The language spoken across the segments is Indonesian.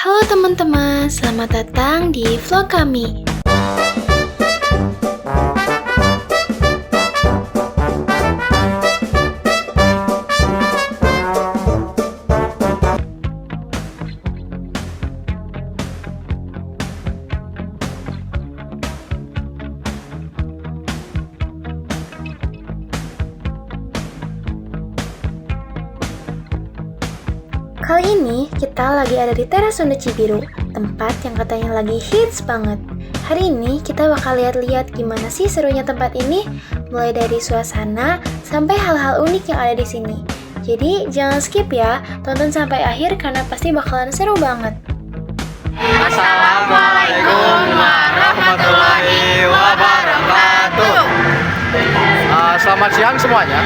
Halo teman-teman, selamat datang di vlog kami. Kali ini kita lagi ada di Teras Sunda Cibiru, tempat yang katanya lagi hits banget. Hari ini kita bakal lihat-lihat gimana sih serunya tempat ini, mulai dari suasana sampai hal-hal unik yang ada di sini. Jadi jangan skip ya, tonton sampai akhir karena pasti bakalan seru banget. Assalamualaikum warahmatullahi wabarakatuh. Selamat siang semuanya.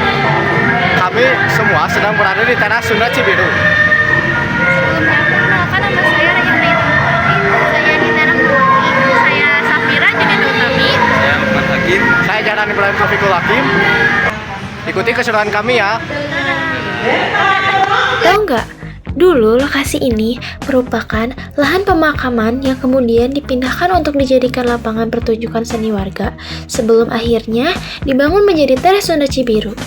Kami semua sedang berada di Teras Sunda Cibiru. Perkenalkan, nama saya Rayyanti. Saya Dina Rahmawati. Saya Safira Junin Utami. Saya Lukman Hakim. Saya Janan Ibrahim Taufikul Hakim. Ikuti keseruan kami ya. Tahu nggak? Dulu lokasi ini merupakan lahan pemakaman yang kemudian dipindahkan untuk dijadikan lapangan pertunjukan seni warga sebelum akhirnya dibangun menjadi Teras Sunda Cibiru.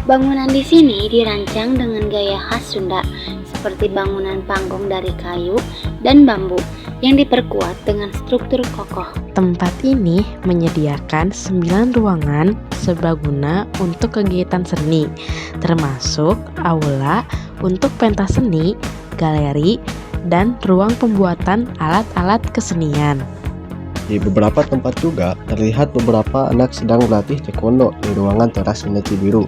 Bangunan di sini dirancang dengan gaya khas Sunda, seperti bangunan panggung dari kayu dan bambu yang diperkuat dengan struktur kokoh. Tempat ini menyediakan 9 ruangan serbaguna untuk kegiatan seni, termasuk aula untuk pentas seni, galeri, dan ruang pembuatan alat-alat kesenian. Di beberapa tempat juga terlihat beberapa anak sedang berlatih taekwondo di ruangan Teras Sunda Cibiru.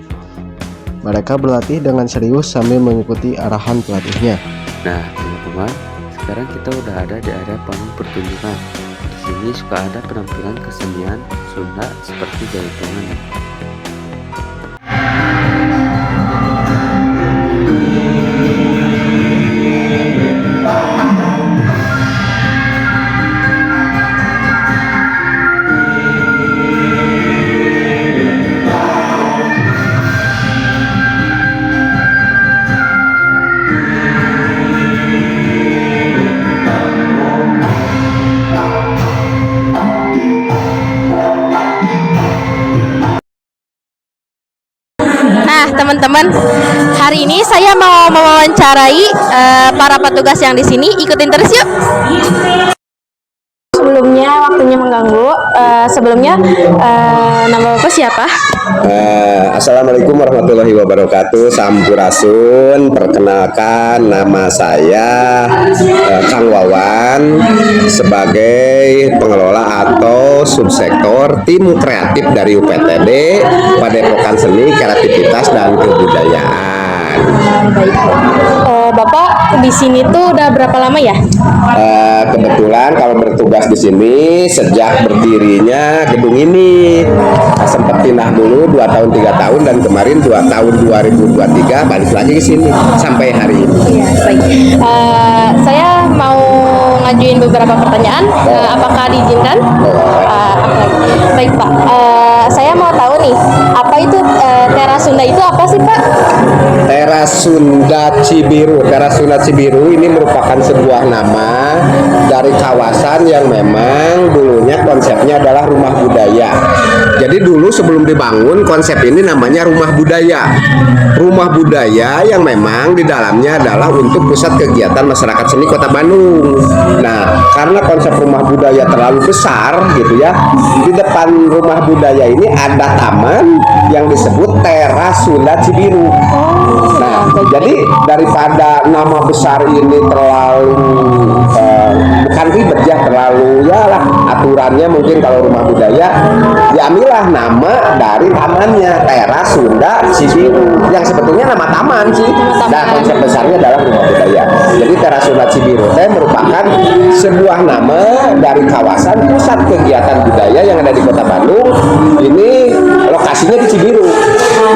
Mereka berlatih dengan serius sambil mengikuti arahan pelatihnya. Nah teman-teman, sekarang kita udah ada di area panggung pertunjukan. Di sini suka ada penampilan kesenian Sunda seperti jaipongan. Nah teman-teman, hari ini saya mau mewawancarai para petugas yang di sini. Ikutin terus yuk. Sebelumnya waktunya mengganggu. Sebelumnya nama Bapak siapa? Assalamualaikum warahmatullahi wabarakatuh. Sampurasun. Perkenalkan, nama saya Kang Wawan sebagai pengelola atau subsektor tim kreatif dari UPTD Padepokan Seni, Kreativitas dan Kebudayaan. Baik. Bapak di sini tuh udah berapa lama ya? Kebetulan kalau bertugas di sini sejak berdirinya gedung ini, sempat pindah dulu 2 tahun 3 tahun dan kemarin 2 tahun 2023 balik lagi ke sini sampai hari ini. Iya, baik. Saya mau ngajuin beberapa pertanyaan. Apakah diizinkan? Baik Pak. Saya mau tahu nih, apa itu Teras Sunda itu apa sih Pak? Teras Sunda Cibiru. Teras Sunda Cibiru ini merupakan sebuah nama dari kawasan yang memang dulunya konsepnya adalah rumah budaya. Jadi dulu sebelum dibangun konsep ini namanya rumah budaya. Rumah budaya yang memang di dalamnya adalah untuk pusat kegiatan masyarakat seni Kota Bandung. Nah, karena konsep rumah budaya terlalu besar gitu ya, di depan rumah budaya ini ada taman yang disebut Teras Sunda Cibiru. Nah, jadi daripada nama besar ini terlalu bukan ribet ya, terlalu ya lah aturannya mungkin kalau rumah budaya, diambillah nama dari tamannya Teras Sunda Cibiru yang sebetulnya nama taman sih. Nah, konsep besarnya adalah rumah budaya. Jadi Teras Sunda Cibiru merupakan sebuah nama dari kawasan pusat kegiatan budaya yang ada di Kota Bandung. Ini lokasinya di Cibiru,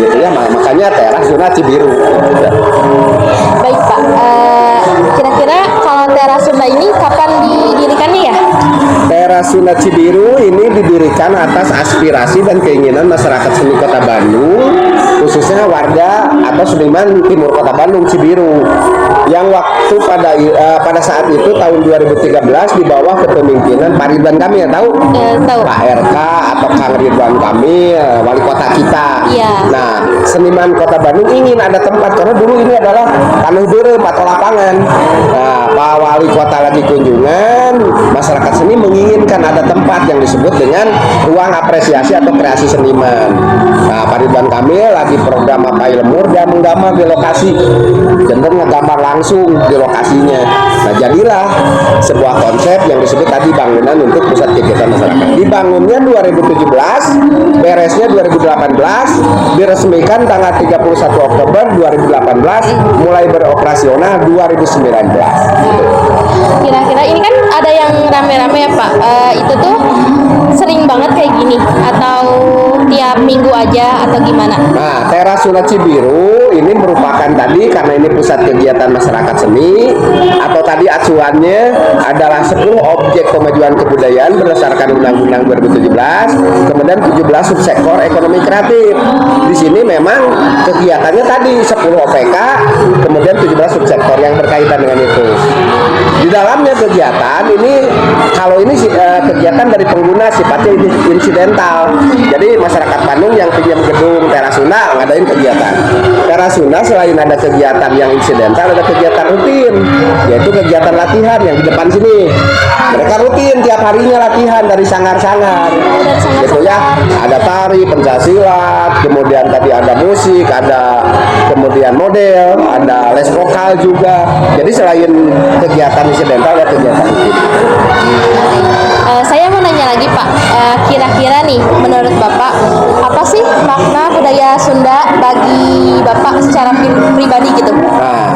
gitu ya. Makanya Teras Sunda Cibiru. Baik Pak. Kira-kira kalau Teras Sunda ini kapan didirikannya ya? Teras Sunda Cibiru ini didirikan atas aspirasi dan keinginan masyarakat seni Kota Bandung, khususnya warga atau seniman timur Kota Bandung Cibiru. yang waktu pada saat itu tahun 2013 di bawah kepemimpinan Pak Ridwan Kamil, tahu? Tahu. Pak RK atau Kang Ridwan Kamil, wali kota kita. Iya. Nah, seniman Kota Bandung ingin ada tempat karena dulu ini adalah tanah berem atau lapangan. Nah, Pak Wali Kota lagi kunjungan, masyarakat seni menginginkan ada tempat yang disebut dengan ruang apresiasi atau kreasi seniman. Nah, Pak Ridwan Kamil lagi program apa lemur, dia menggambar di lokasi, cenderung ngegambar langsung di lokasinya. Nah, jadilah sebuah konsep yang disebut tadi bangunan untuk pusat kegiatan masyarakat. Dibangunnya 2017, beresnya 2018, diresmikan tanggal 31 Oktober 2018, mulai beroperasional 2019. Kira-kira ini kan ada yang rame-rame ya Pak, itu tuh sering banget kayak gini atau tiap minggu aja atau gimana? Nah, Teras Sunda Cibiru ini merupakan tadi karena ini pusat kegiatan masyarakat seni atau tadi acuannya adalah 10 objek kemajuan kebudayaan berdasarkan Undang-Undang 2017, kemudian 17 subsektor ekonomi kreatif. Di sini memang kegiatannya tadi 10 OPK, kemudian 17 subsektor yang berkaitan dengan itu. Di dalamnya kegiatan ini, kalau ini kegiatan dari pengguna sifatnya insidental. Jadi masyarakat Bandung yang pinjam gedung Teras Sunda ngadain kegiatan. Teras Sunda selain ada kegiatan yang insidental, ada kegiatan rutin, yaitu kegiatan latihan yang di depan sini. Mereka rutin tiap harinya latihan dari sangar-sangar. Gitu ya, ada tari, pencaksilat, kemudian tadi ada musik, ada kemudian model, ada les vokal juga. Jadi selain kegiatan insidental ada kegiatan rutin. Saya mau nanya lagi Pak, kira-kira nih menurut Bapak apa sih makna budaya Sunda bagi Bapak secara pribadi gitu? Nah,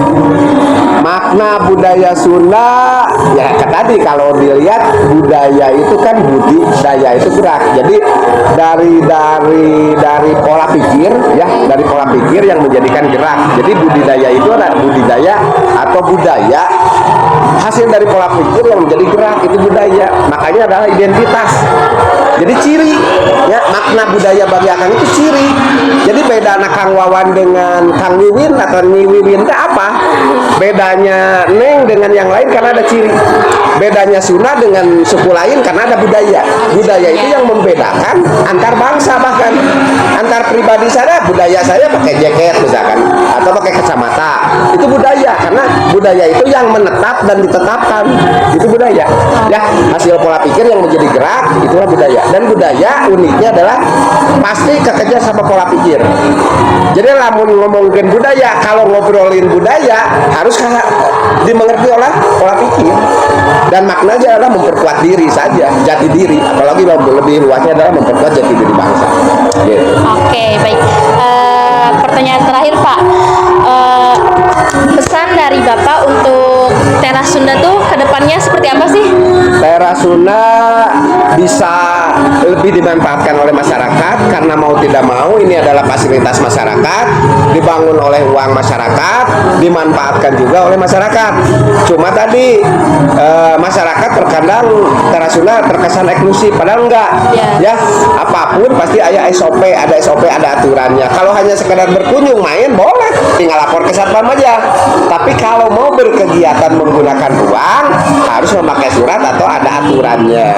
makna budaya Sunda ya tadi kalau dilihat budaya itu kan budi, daya itu gerak. Jadi dari pola pikir ya, dari pola pikir yang menjadikan gerak. Jadi budidaya itu adalah budidaya atau budaya hasil dari pola pikir yang menjadi gerak, itu budaya. Makanya adalah identitas. Jadi ciri ya, makna budaya bagi Akang itu ciri. Jadi beda anak Kang Wawan dengan Kang Wiwin atau Nyi Wiwin itu apa? Bedanya Neng dengan yang lain karena ada ciri. Bedanya Sunda dengan suku lain karena ada budaya. Budaya itu yang membedakan antar bangsa, bahkan antar pribadi saya. Budaya saya pakai jaket misalkan atau pakai kacamata, itu budaya karena budaya itu yang menetap dan ditetapkan, itu budaya ya, hasil pola pikir yang menjadi gerak, itulah budaya. Dan budaya uniknya adalah pasti kekejar sama pola pikir. Jadi lamun ngomongin budaya, kalau ngobrolin budaya harus dimengerti oleh pola pikir, dan maknanya adalah memperkuat diri saja, jati diri, apalagi lebih luasnya adalah memperkuat jati diri bangsa gitu. Oke, baik. Pertanyaan terakhir Pak, pesan dari Bapak untuk Teras Sunda tuh kedepannya seperti apa sih? Teras Sunda bisa lebih dimanfaatkan oleh masyarakat karena mau tidak mau ini adalah fasilitas masyarakat, dibangun oleh uang masyarakat, dimanfaatkan juga oleh masyarakat. Cuma tadi masyarakat terkadang Teras Sunda terkesan eksklusif, padahal enggak. Ya, apapun pasti ada SOP, ada aturannya. Kalau hanya sekedar berkunjung main boleh, tinggal lapor ke satpam aja. Tapi kalau mau berkegiatan menggunakan uang harus memakai surat atau ada aturannya.